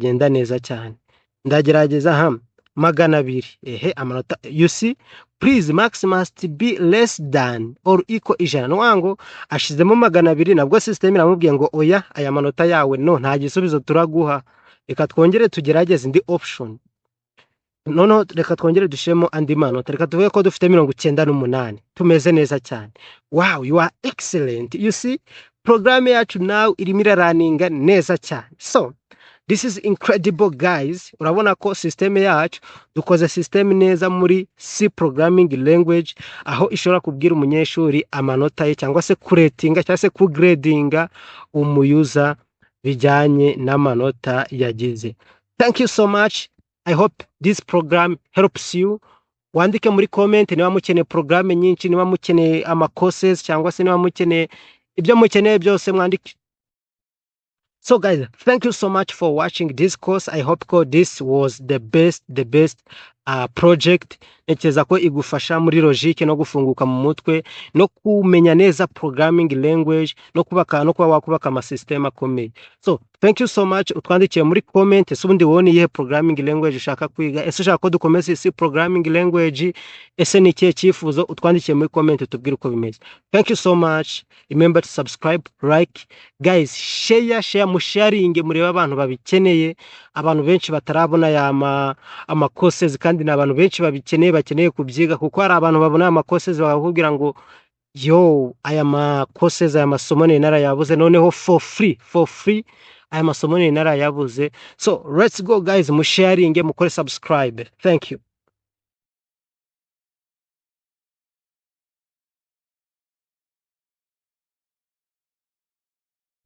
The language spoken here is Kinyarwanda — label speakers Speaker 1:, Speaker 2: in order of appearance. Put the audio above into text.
Speaker 1: genda neza cyane. Ndagerageza hamwe 200 ehe amanota you see please max must be less than or equal ijana nwango ashizemo 200 nabwo system iramubwiye ngo oya aya manota yawe no nta gisubizo turaguha reka twongere tugerageze indi option no reka twongere dushemo andi manota reka tuvuge ko dufite 98 tumeze neza cyane. Wow, you are excellent. You see program yacu now irimo iraninga neza cyane. So this is incredible guys. Urabona ko system yacu dukoze system neza muri C programming language aho ishobora kubwira umunyeshuri amanota ye cyangwa se kuretinga cyangwa se kugradinga umuyuza bijyanye n'amanota yagize. Thank you so much. I hope this program helps you. Wandike muri comment niba mukeneye program nyinshi, niba mukeneye ama courses cyangwa se niba mukeneye ibyo mukeneye byose mwandike. So guys, thank you so much for watching this course. I hope this was the best project. Nekeza ko igufasha muri logique no gufunguka mu mutwe no kumenya neza programming language no kuba wakubaka ama system akomeye. So thank you so much. Utwandikiye muri comment ese ubundi wone ihe programming language ushaka kwiga, ese ushaka ko dukomeze si programming language, ese ni kiye cyifuzo, utwandikiye muri comment tubwire uko bimeze. Thank you so much. Remember to subscribe, like, guys, share musharinge mureba abantu babikeneye, abantu benshi batarabona ya ama courses kandi n'abantu benshi bakeneye kubyiga kuko hari abantu babona ama courses bakubwira ngo yo aya ma courses aya masomo ne narayabuze noneho for free aya masomo ne narayabuze. So let's go guys, musharinge mukore subscribe. Thank you.